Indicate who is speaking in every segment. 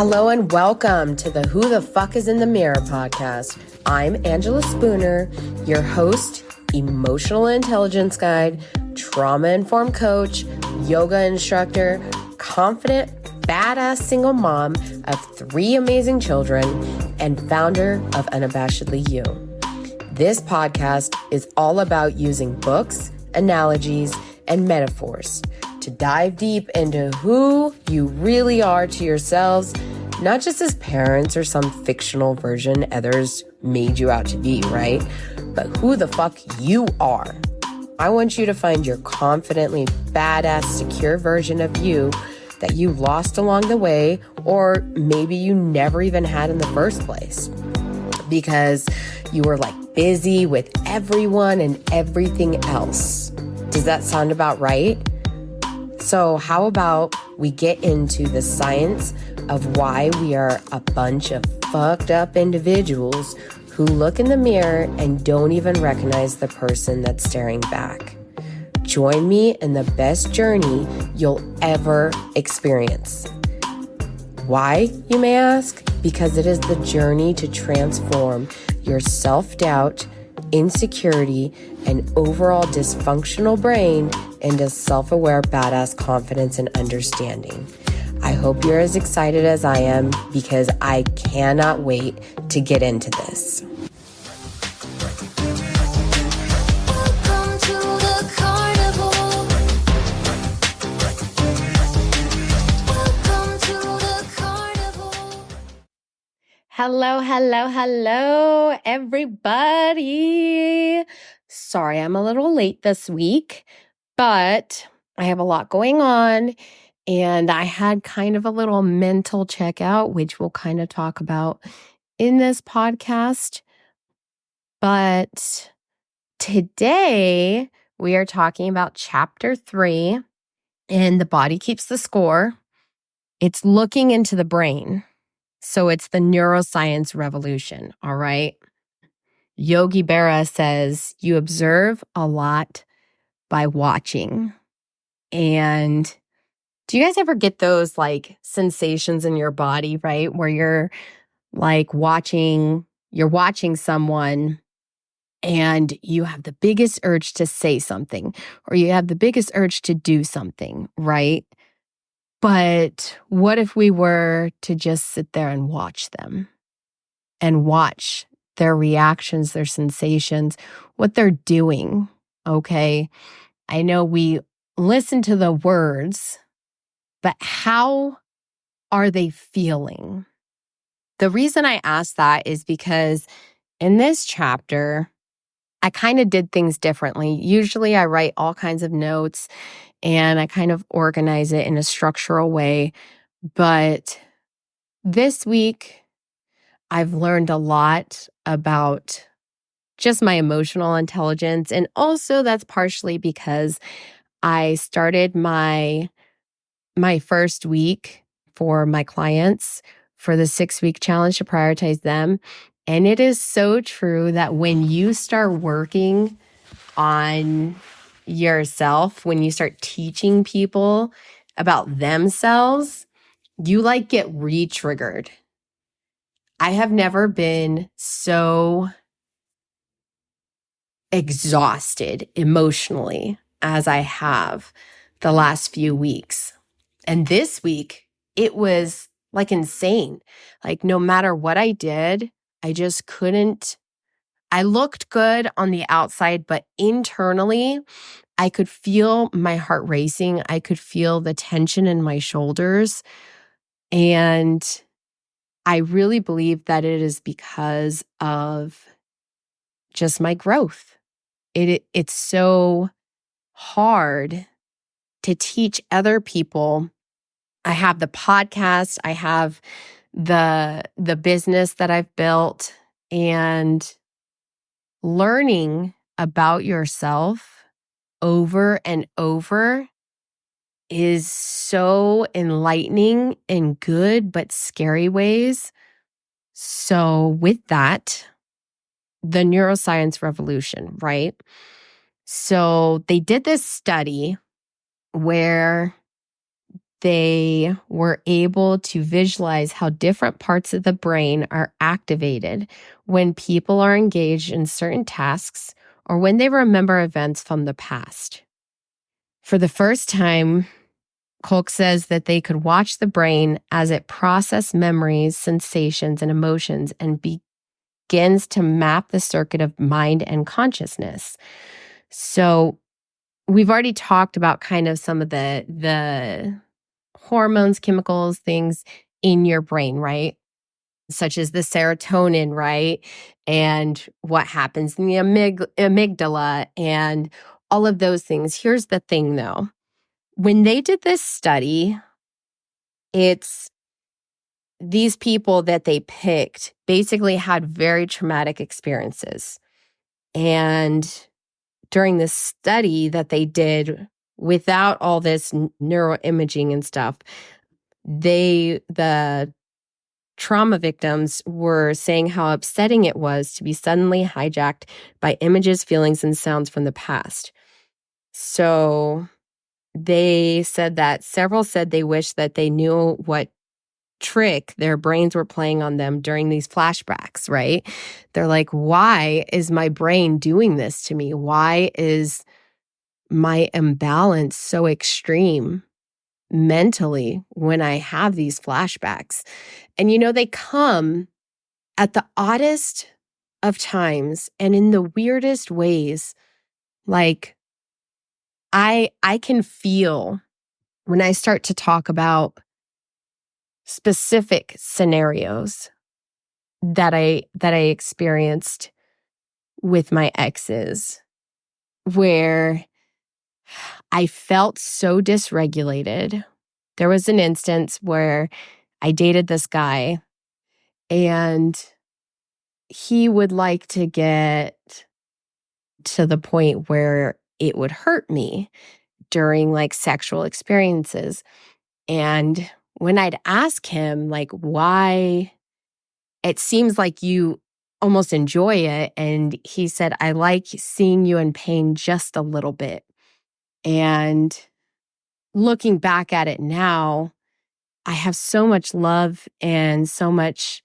Speaker 1: Hello and welcome to the Who the Fuck is in the Mirror podcast. I'm Angela Spooner, your host, emotional intelligence guide, trauma-informed coach, yoga instructor, confident, badass single mom of 3 amazing children, and founder of Unabashedly You. This podcast is all about using books, analogies, and metaphors to dive deep into who you really are to yourselves, not just as parents or some fictional version others made you out to be, right? But who the fuck you are. I want you to find your confidently badass, secure version of you that you lost along the way, or maybe you never even had in the first place because you were busy with everyone and everything else. Does that sound about right? So how about we get into the science of why we are a bunch of fucked up individuals who look in the mirror and don't even recognize the person that's staring back. Join me in the best journey you'll ever experience. Why, you may ask? Because it is the journey to transform your self-doubt, insecurity, and overall dysfunctional brain into self-aware, badass confidence and understanding. I hope you're as excited as I am because I cannot wait to get into this. Hello, everybody. Sorry, I'm a little late this week, but I have a lot going on, and I had kind of a little mental checkout, which we'll kind of talk about in this podcast. But today we are talking about chapter 3, and the body keeps the score. It's looking into the brain. So it's the neuroscience revolution, all right? Yogi Berra says you observe a lot by watching. And do you guys ever get those sensations in your body, right? Where you're watching someone and you have the biggest urge to say something, or you have the biggest urge to do something, right? But what if we were to just sit there and watch them and watch their reactions, their sensations, what they're doing, okay? I know we listen to the words, but how are they feeling? The reason I ask that is because in this chapter, I kind of did things differently. Usually I write all kinds of notes and I kind of organize it in a structural way. But this week, I've learned a lot about just my emotional intelligence. And also that's partially because I started my first week for my clients for the 6-week challenge to prioritize them. And it is so true that when you start working on yourself, when you start teaching people about themselves, you get re-triggered. I have never been so exhausted emotionally as I have the last few weeks. And this week, it was insane. No matter what I did, I just couldn't. I looked good on the outside, but internally, I could feel my heart racing. I could feel the tension in my shoulders. And I really believe that it is because of just my growth. It's so hard to teach other people. I have the podcast, I have the business that I've built, and learning about yourself over and over is so enlightening in good but scary ways. So with that, the neuroscience revolution, right? So they did this study where they were able to visualize how different parts of the brain are activated when people are engaged in certain tasks or when they remember events from the past. For the first time, Kolk says that they could watch the brain as it processes memories, sensations, and emotions and begins to map the circuit of mind and consciousness. So we've already talked about kind of some of the hormones, chemicals, things in your brain, right? Such as the serotonin, right? And what happens in the amygdala and all of those things. Here's the thing though. When they did this study, it's these people that they picked basically had very traumatic experiences. And during this study that they did without all this neuroimaging and stuff, the trauma victims were saying how upsetting it was to be suddenly hijacked by images, feelings, and sounds from the past. So they said that several said they wish that they knew what trick their brains were playing on them during these flashbacks, right? They're like, why is my brain doing this to me? Why is my imbalance so extreme mentally when I have these flashbacks? And they come at the oddest of times and in the weirdest ways. Like I can feel when I start to talk about specific scenarios that I experienced with my exes where I felt so dysregulated. There was an instance where I dated this guy and he would like to get to the point where it would hurt me during like sexual experiences. And when I'd ask him like why it seems like you almost enjoy it, and he said, I like seeing you in pain just a little bit. And looking back at it now, I have so much love and so much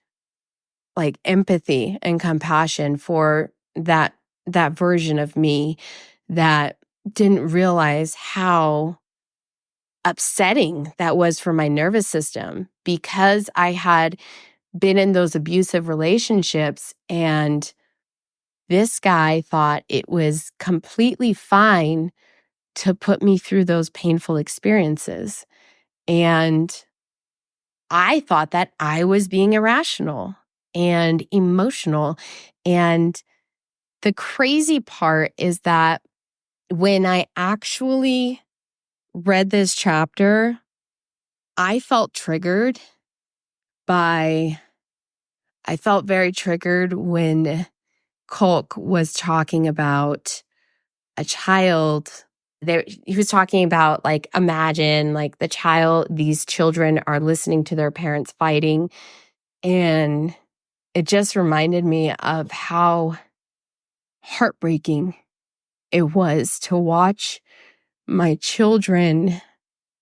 Speaker 1: like empathy and compassion for that version of me that didn't realize how upsetting that was for my nervous system, because I had been in those abusive relationships and this guy thought it was completely fine to put me through those painful experiences. And I thought that I was being irrational and emotional. And the crazy part is that when I actually read this chapter, I felt triggered I felt very triggered when Kolk was talking about a child. He was talking about like, imagine like these children are listening to their parents fighting. And it just reminded me of how heartbreaking it was to watch my children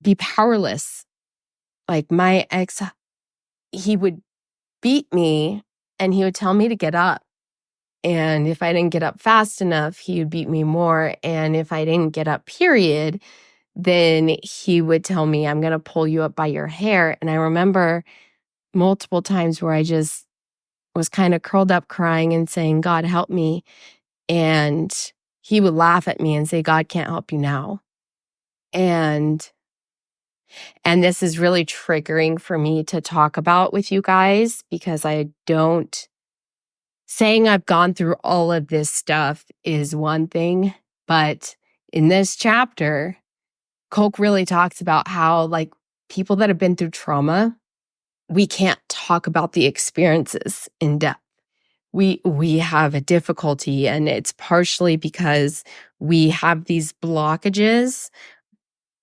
Speaker 1: be powerless. Like my ex, he would beat me and he would tell me to get up. And if I didn't get up fast enough, he would beat me more. And if I didn't get up, period, then he would tell me, I'm going to pull you up by your hair. And I remember multiple times where I just was kind of curled up crying and saying, God, help me. And he would laugh at me and say, God can't help you now. And this is really triggering for me to talk about with you guys, because saying I've gone through all of this stuff is one thing, but in this chapter, Kolk really talks about how like people that have been through trauma, we can't talk about the experiences in depth. We have a difficulty, and it's partially because we have these blockages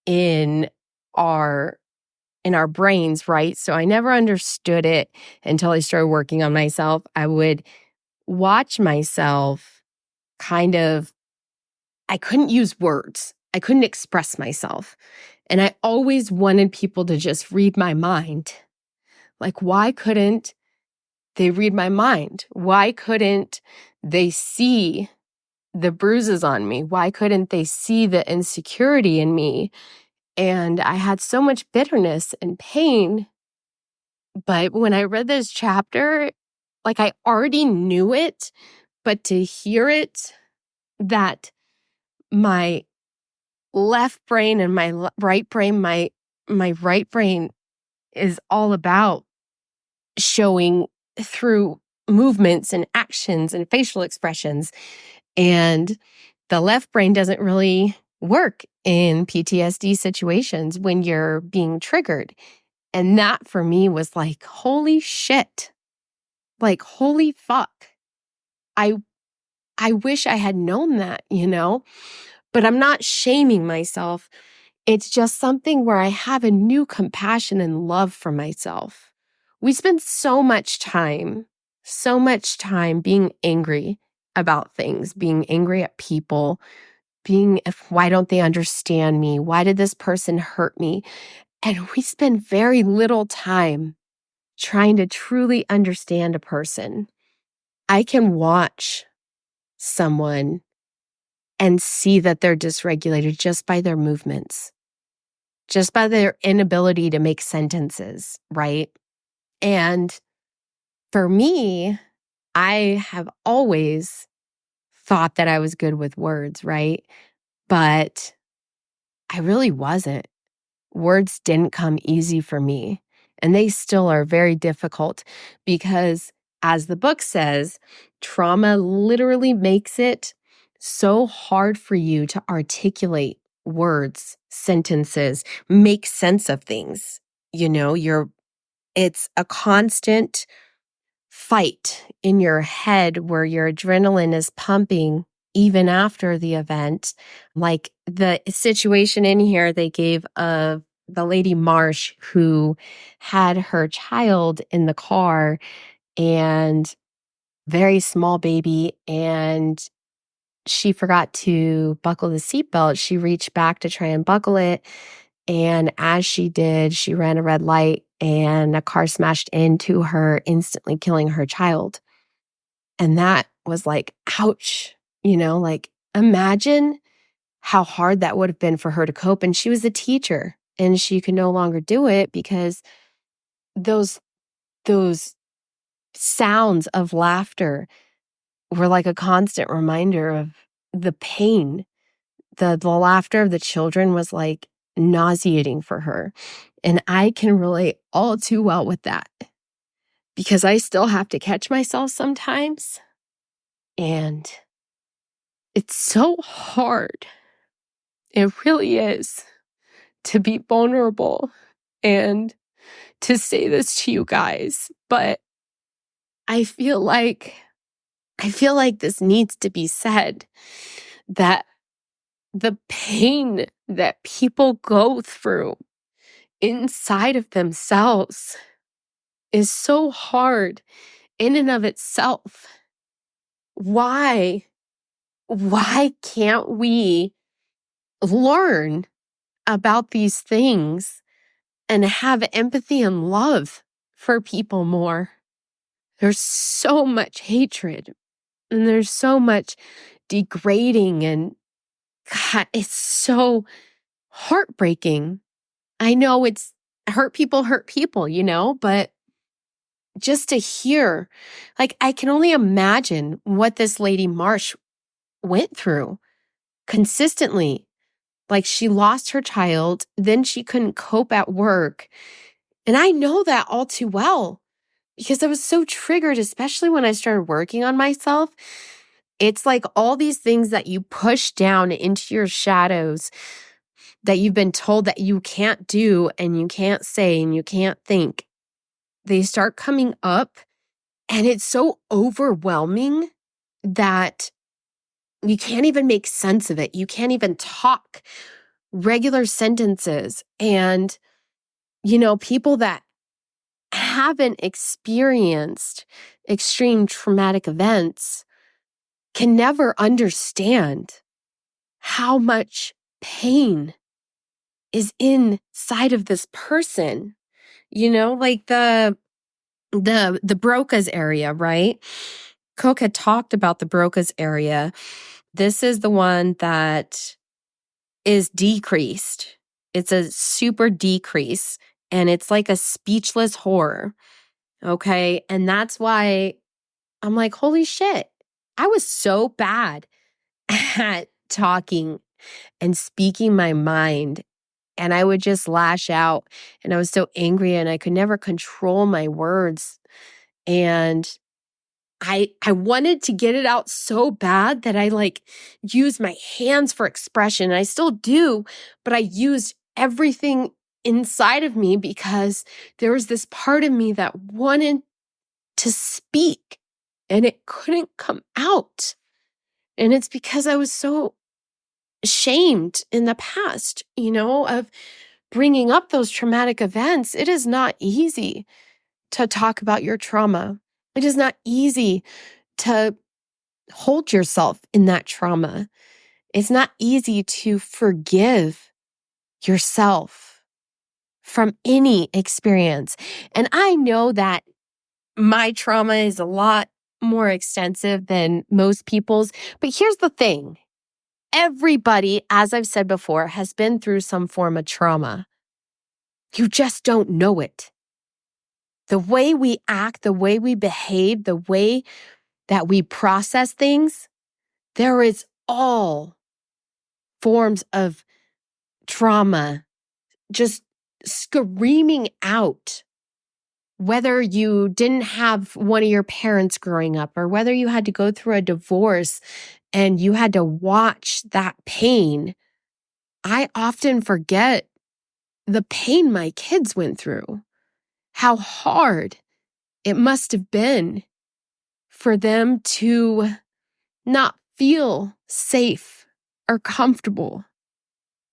Speaker 1: in our brains, right? So I never understood it until I started working on myself. I would watch myself I couldn't use words. I couldn't express myself. And I always wanted people to just read my mind. Like, why couldn't they read my mind? Why couldn't they see the bruises on me? Why couldn't they see the insecurity in me? And I had so much bitterness and pain. But when I read this chapter, like I already knew it, but to hear it, that my left brain and my right brain, my right brain is all about showing through movements and actions and facial expressions. And the left brain doesn't really work in PTSD situations when you're being triggered. And that for me was like, holy shit. Like, holy fuck. I wish I had known that, but I'm not shaming myself. It's just something where I have a new compassion and love for myself. We spend so much time being angry about things, being angry at people, why don't they understand me? Why did this person hurt me? And we spend very little time trying to truly understand a person. I can watch someone and see that they're dysregulated just by their movements, just by their inability to make sentences, right? And for me, I have always thought that I was good with words, right? But I really wasn't. Words didn't come easy for me, and they still are very difficult because, as the book says, trauma literally makes it so hard for you to articulate words, sentences, make sense of things. It's a constant fight in your head where your adrenaline is pumping even after the event. Like the situation in here they gave of the lady Marsh who had her child in the car, and very small baby, and she forgot to buckle the seatbelt. She reached back to try and buckle it. And as she did, she ran a red light and a car smashed into her, instantly killing her child. And that was like, ouch, like imagine how hard that would have been for her to cope. And she was a teacher and she could no longer do it because those sounds of laughter were like a constant reminder of the pain. The laughter of the children was like nauseating for her. And I can relate all too well with that because I still have to catch myself sometimes. And it's so hard. It really is to be vulnerable and to say this to you guys. But I feel like this needs to be said, that the pain that people go through inside of themselves is so hard in and of itself. Why can't we learn about these things and have empathy and love for people more? There's so much hatred and there's so much degrading, and God, it's so heartbreaking. I know it's hurt people, but just to hear, like, I can only imagine what this lady Marsh went through consistently. Like, she lost her child, then she couldn't cope at work. And I know that all too well because I was so triggered, especially when I started working on myself. It's like all these things that you push down into your shadows that you've been told that you can't do and you can't say and you can't think. They start coming up, and it's so overwhelming that you can't even make sense of it. You can't even talk regular sentences. And, people that haven't experienced extreme traumatic events can never understand how much pain is inside of this person. Like the Broca's area, right? Coke had talked about the Broca's area. This is the one that is decreased. It's a super decrease, and it's like a speechless horror. Okay. And that's why I'm like, holy shit. I was so bad at talking and speaking my mind. And I would just lash out, and I was so angry, and I could never control my words. And I wanted to get it out so bad that I used my hands for expression. I still do, but I used everything inside of me because there was this part of me that wanted to speak and it couldn't come out. And it's because I was so ashamed in the past, of bringing up those traumatic events. It is not easy to talk about your trauma. It is not easy to hold yourself in that trauma. It's not easy to forgive yourself from any experience. And I know that my trauma is a lot more extensive than most people's, but here's the thing. Everybody, as I've said before, has been through some form of trauma. You just don't know it. The way we act, the way we behave, the way that we process things, there is all forms of trauma just screaming out. Whether you didn't have one of your parents growing up, or whether you had to go through a divorce and you had to watch that pain, I often forget the pain my kids went through, how hard it must have been for them to not feel safe or comfortable.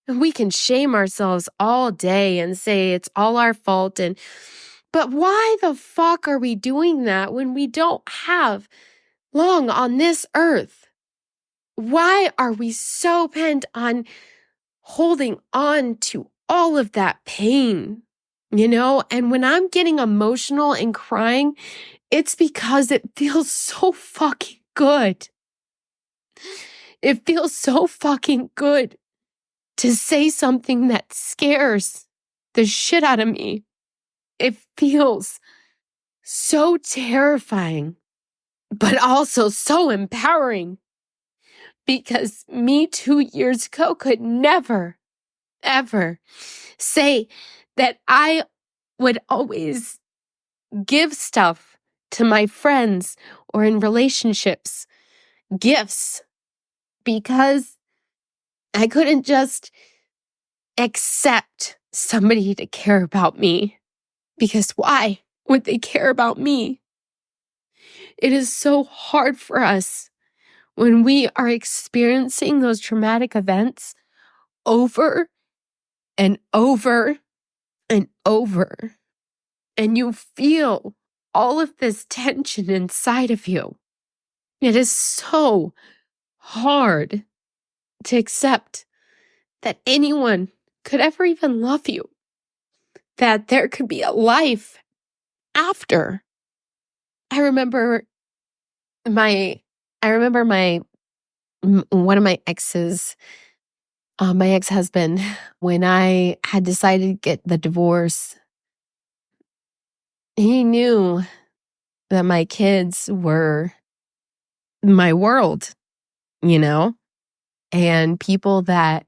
Speaker 1: And we can shame ourselves all day and say it's all our fault. But why the fuck are we doing that when we don't have long on this earth? Why are we so bent on holding on to all of that pain? And when I'm getting emotional and crying, it's because it feels so fucking good. It feels so fucking good to say something that scares the shit out of me. It feels so terrifying, but also so empowering, because me 2 years ago could never, ever say that I would always give stuff to my friends or in relationships, gifts, because I couldn't just accept somebody to care about me. Because why would they care about me? It is so hard for us when we are experiencing those traumatic events over and over and over, and you feel all of this tension inside of you. It is so hard to accept that anyone could ever even love you, that there could be a life after. I remember my one of my exes, my ex-husband, when I had decided to get the divorce, he knew that my kids were my world, and people that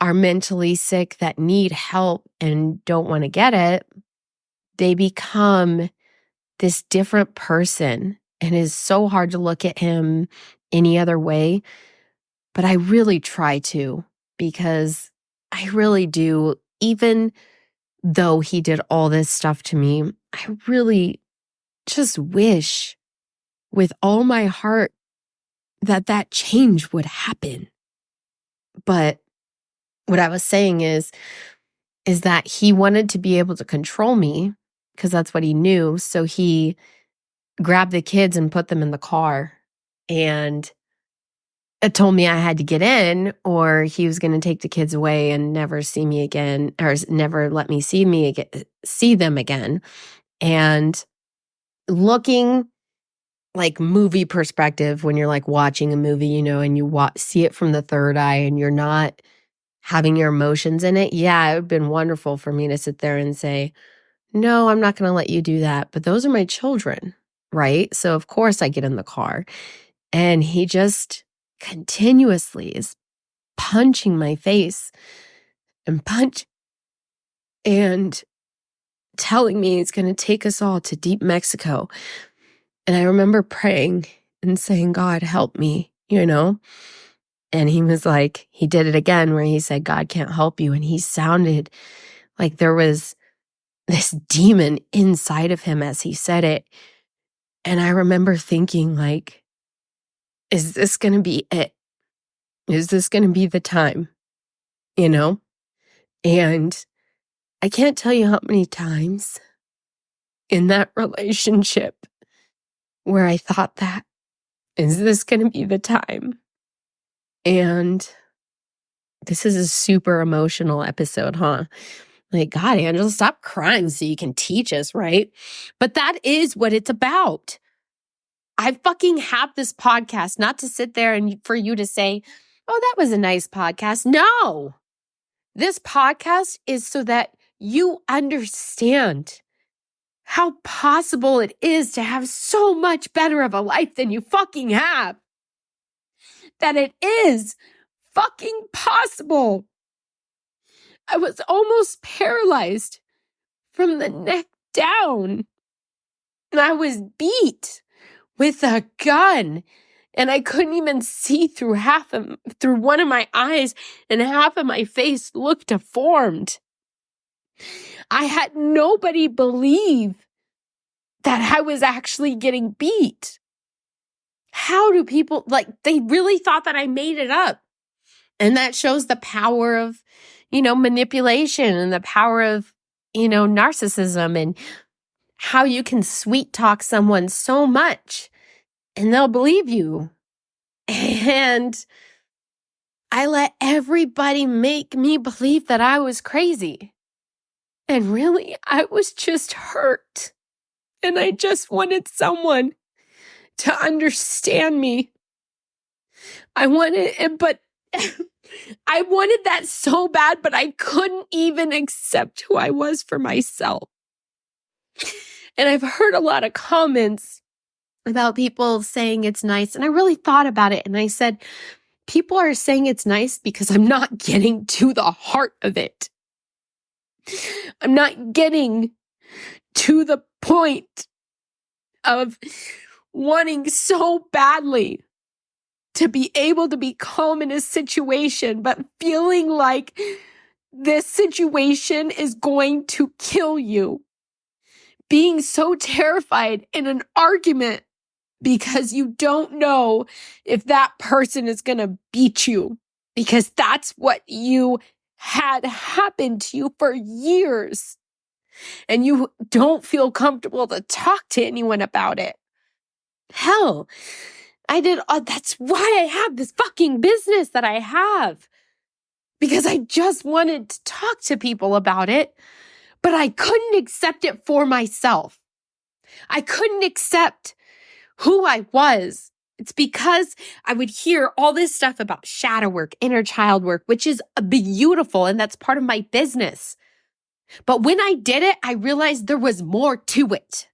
Speaker 1: are mentally sick that need help and don't want to get it, they become this different person, and it is so hard to look at him any other way. But I really try to, because I really do. Even though he did all this stuff to me, I really just wish with all my heart that change would happen. But what I was saying is that he wanted to be able to control me, because that's what he knew. So he grabbed the kids and put them in the car. And it told me I had to get in or he was going to take the kids away and never see me again or never let me see them again. And looking like movie perspective, when you're like watching a movie, and you see it from the third eye and you're not having your emotions in it. Yeah, it would have been wonderful for me to sit there and say, no, I'm not going to let you do that. But those are my children, right? So of course I get in the car and he just continuously is punching my face and and telling me he's going to take us all to deep Mexico. And I remember praying and saying, God, help me, And he was like, he did it again where he said, God can't help you. And he sounded like there was this demon inside of him as he said it. And I remember thinking like, is this going to be it? Is this going to be the time? And I can't tell you how many times in that relationship where I thought that, is this going to be the time? And this is a super emotional episode, huh? Like, God, Angela, stop crying so you can teach us, right? But that is what it's about. I fucking have this podcast not to sit there and for you to say, oh, that was a nice podcast. No, this podcast is so that you understand how possible it is to have so much better of a life than you fucking have. That it is fucking possible. I was almost paralyzed from the neck down. And I was beat with a gun. And I couldn't even see through through one of my eyes, and half of my face looked deformed. I had nobody believe that I was actually getting beat. How do people, they really thought that I made it up. And that shows the power of, manipulation and the power of, narcissism and how you can sweet talk someone so much and they'll believe you. And I let everybody make me believe that I was crazy. And really, I was just hurt. And I just wanted someone to understand me. I wanted that so bad, but I couldn't even accept who I was for myself. And I've heard a lot of comments about people saying it's nice. And I really thought about it. And I said, people are saying it's nice because I'm not getting to the heart of it. I'm not getting to the point of wanting so badly to be able to be calm in a situation, but feeling like this situation is going to kill you. Being so terrified in an argument because you don't know if that person is going to beat you, because that's what you had happen to you for years. And you don't feel comfortable to talk to anyone about it. Hell, that's why I have this fucking business that I have. Because I just wanted to talk to people about it, but I couldn't accept it for myself. I couldn't accept who I was. It's because I would hear all this stuff about shadow work, inner child work, which is beautiful, and that's part of my business. But when I did it, I realized there was more to it.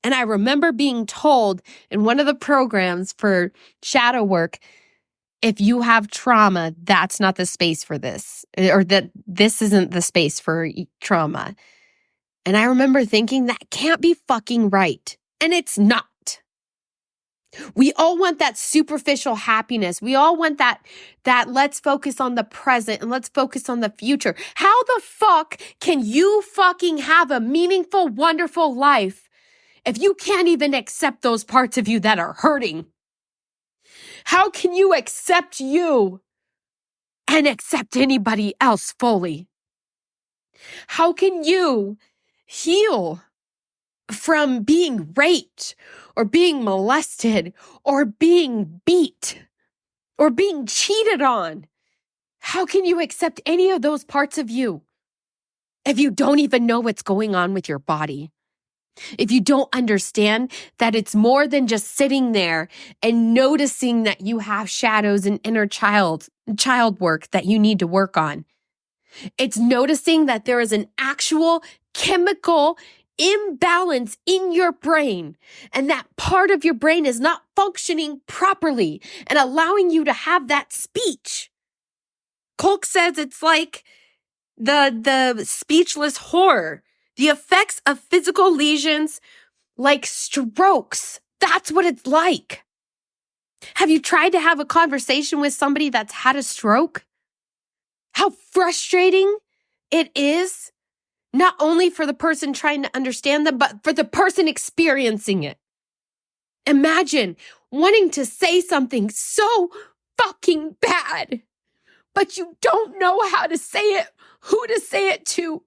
Speaker 1: And I remember being told in one of the programs for shadow work, if you have trauma, that's not the space for this, or that this isn't the space for trauma. And I remember thinking that can't be fucking right. And it's not. We all want that superficial happiness. We all want that let's focus on the present and let's focus on the future. How the fuck can you fucking have a meaningful, wonderful life if you can't even accept those parts of you that are hurting? How can you accept you and accept anybody else fully? How can you heal from being raped or being molested or being beat or being cheated on. How can you accept any of those parts of you if you don't even know what's going on with your body? If you don't understand that it's more than just sitting there and noticing that you have shadows and inner child work that you need to work on. It's noticing that there is an actual chemical imbalance in your brain, and that part of your brain is not functioning properly and allowing you to have that speech. Kolk says it's like the speechless horror, the effects of physical lesions like strokes. That's what it's like. Have you tried to have a conversation with somebody that's had a stroke? How frustrating it is, not only for the person trying to understand them, but for the person experiencing it. Imagine wanting to say something so fucking bad, but you don't know how to say it, who to say it to,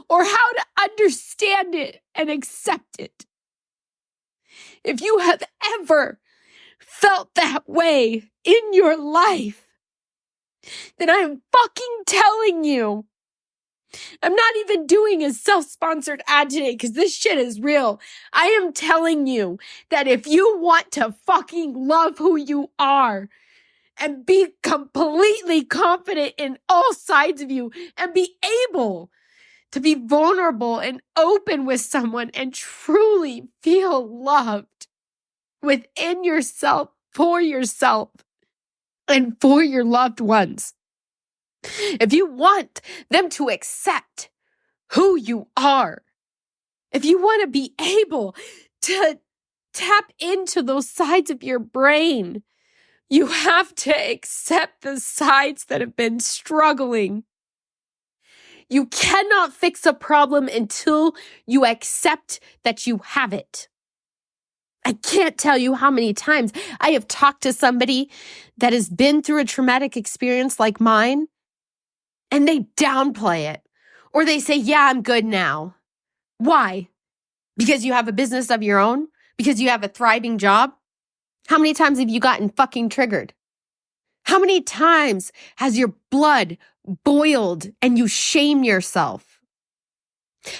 Speaker 1: or how to understand it and accept it. If you have ever felt that way in your life, then I'm fucking telling you, I'm not even doing a self-sponsored ad today because this shit is real. I am telling you that if you want to fucking love who you are and be completely confident in all sides of you and be able to be vulnerable and open with someone and truly feel loved within yourself, and for your loved ones. If you want them to accept who you are, if you want to be able to tap into those sides of your brain, you have to accept the sides that have been struggling. You cannot fix a problem until you accept that you have it. I can't tell you how many times I have talked to somebody that has been through a traumatic experience like mine, and they downplay it. Or they say, yeah, I'm good now. Why? Because you have a business of your own? Because you have a thriving job? How many times have you gotten fucking triggered? How many times has your blood boiled and you shame yourself?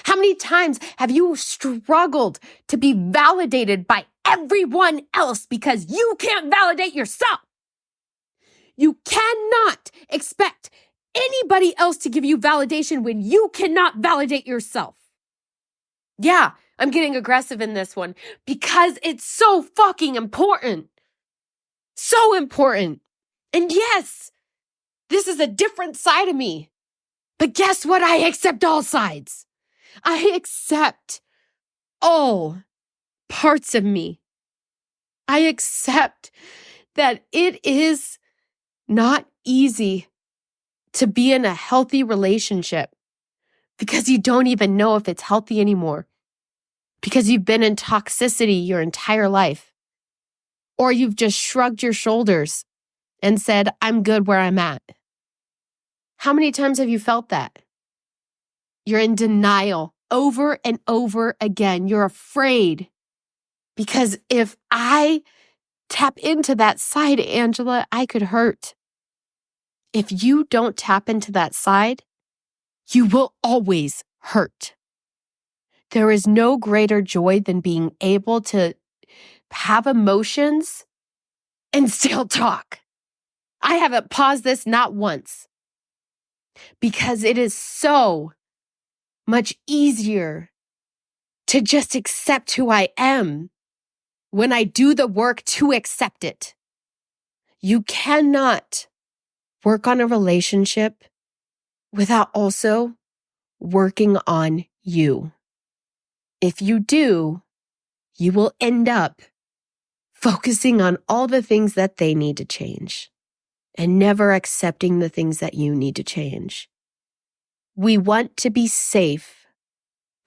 Speaker 1: How many times have you struggled to be validated by everyone else because you can't validate yourself? You cannot expect anybody else to give you validation when you cannot validate yourself. Yeah, I'm getting aggressive in this one because it's so fucking important. So important. And yes, this is a different side of me. But guess what? I accept all sides. I accept all parts of me. I accept that it is not easy to be in a healthy relationship because you don't even know if it's healthy anymore. Because you've been in toxicity your entire life. Or you've just shrugged your shoulders and said, I'm good where I'm at. How many times have you felt that? You're in denial over and over again. You're afraid. Because if I tap into that side, Angela, I could hurt. If you don't tap into that side, you will always hurt. There is no greater joy than being able to have emotions and still talk. I haven't paused this not once because it is so much easier to just accept who I am when I do the work to accept it. You cannot work on a relationship without also working on you. If you do, you will end up focusing on all the things that they need to change and never accepting the things that you need to change. We want to be safe.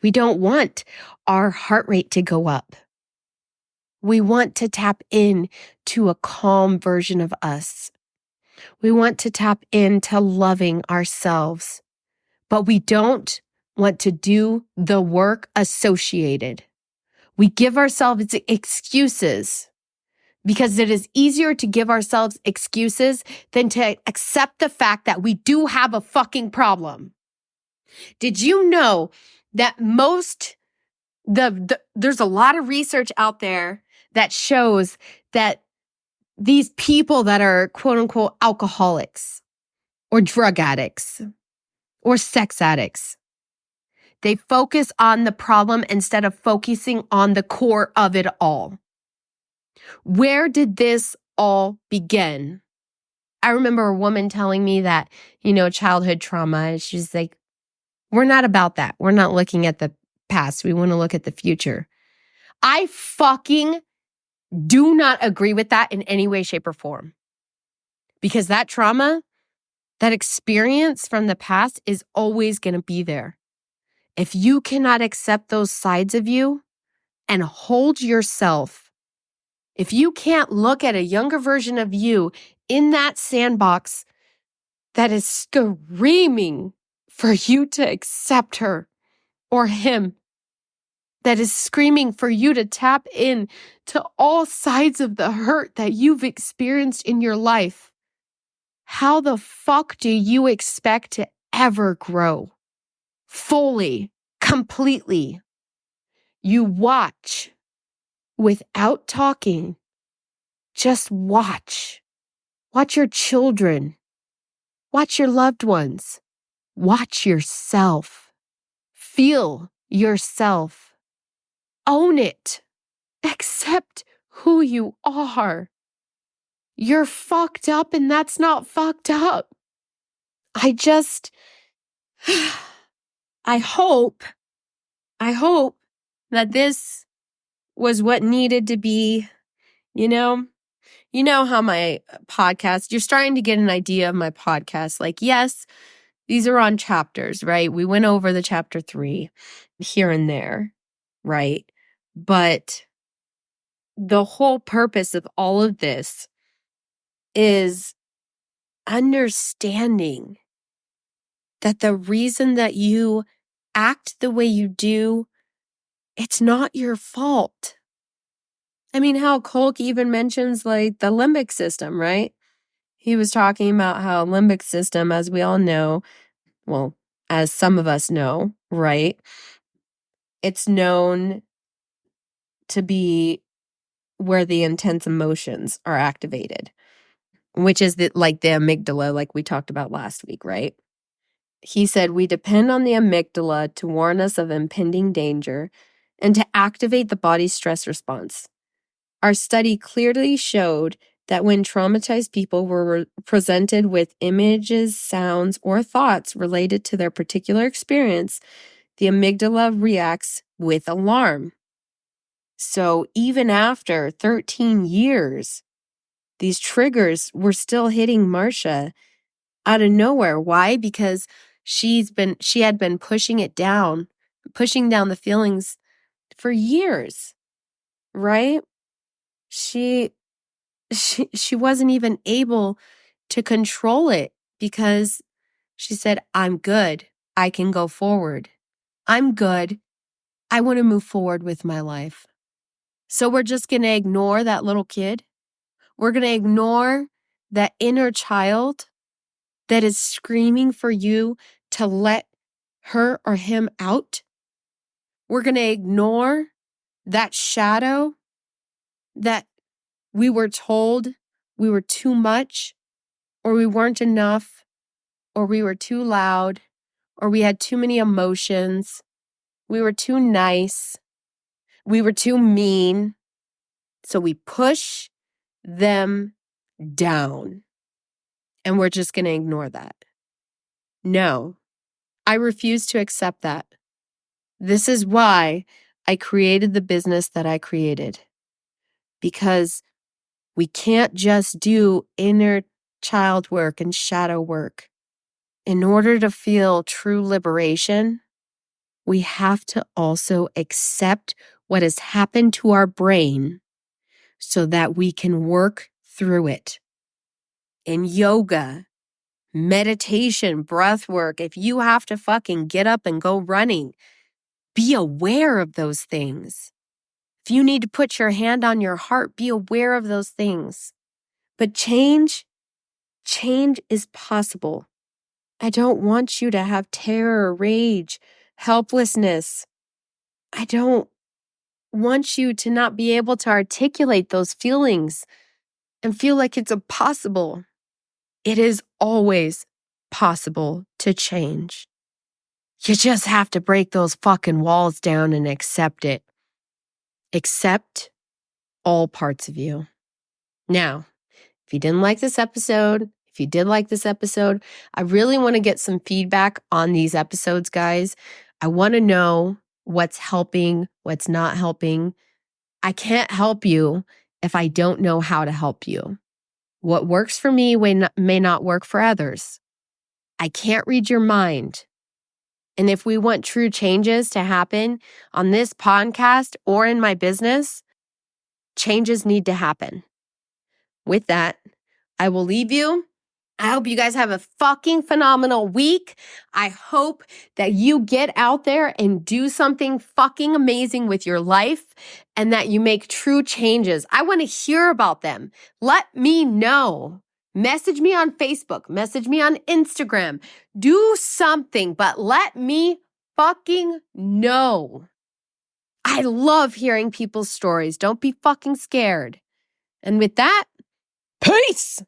Speaker 1: We don't want our heart rate to go up. We want to tap in to a calm version of us. We want to tap into loving ourselves, but we don't want to do the work associated. We give ourselves excuses because it is easier to give ourselves excuses than to accept the fact that we do have a fucking problem. Did you know that there's a lot of research out there that shows that these people that are quote unquote alcoholics or drug addicts or sex addicts, they focus on the problem instead of focusing on the core of it all. Where did this all begin? I remember a woman telling me that, childhood trauma. She's like, we're not about that. We're not looking at the past. We want to look at the future. I fucking do not agree with that in any way, shape, or form. Because that trauma, that experience from the past is always going to be there. If you cannot accept those sides of you and hold yourself, if you can't look at a younger version of you in that sandbox that is screaming for you to accept her or him, that is screaming for you to tap in to all sides of the hurt that you've experienced in your life, how the fuck do you expect to ever grow? Fully, completely. You watch without talking. Just watch. Watch your children. Watch your loved ones. Watch yourself. Feel yourself. Own it. Accept who you are. You're fucked up and that's not fucked up. I hope that this was what needed to be, you know how my podcast, you're starting to get an idea of my podcast. Like, yes, these are on chapters, right? We went over the chapter 3 here and there, right? But the whole purpose of all of this is understanding that the reason that you act the way you do, it's not your fault. I mean, how Kolk even mentions like the limbic system, right? He was talking about how limbic system, as we all know, well, as some of us know, right? It's known to be where the intense emotions are activated, which is like the amygdala, like we talked about last week, right? He said, we depend on the amygdala to warn us of impending danger and to activate the body's stress response. Our study clearly showed that when traumatized people were presented with images, sounds, or thoughts related to their particular experience, the amygdala reacts with alarm. So even after 13 years, these triggers were still hitting Marcia out of nowhere. Why? Because she had been pushing down the feelings for years, right? She wasn't even able to control it because she said, I'm good. I can go forward. I'm good. I want to move forward with my life. So we're just going to ignore that little kid. We're going to ignore that inner child that is screaming for you to let her or him out. We're going to ignore that shadow that we were told we were too much, or we weren't enough, or we were too loud, or we had too many emotions. We were too nice. We were too mean. So we push them down. And we're just going to ignore that. No, I refuse to accept that. This is why I created the business that I created. Because we can't just do inner child work and shadow work. In order to feel true liberation, we have to also accept what has happened to our brain so that we can work through it. In yoga, meditation, breath work, if you have to fucking get up and go running, be aware of those things. If you need to put your hand on your heart, be aware of those things. But change is possible. I don't want you to have terror, rage, helplessness. I don't want you to not be able to articulate those feelings and feel like it's impossible. It is always possible to change. You just have to break those fucking walls down and accept it. Accept all parts of you. Now, if you didn't like this episode, if you did like this episode, I really want to get some feedback on these episodes, guys. I want to know what's helping, what's not helping. I can't help you if I don't know how to help you. What works for me may not work for others. I can't read your mind. And if we want true changes to happen on this podcast or in my business, changes need to happen. With that, I will leave you. I hope you guys have a fucking phenomenal week. I hope that you get out there and do something fucking amazing with your life and that you make true changes. I want to hear about them. Let me know. Message me on Facebook. Message me on Instagram. Do something, but let me fucking know. I love hearing people's stories. Don't be fucking scared. And with that, peace!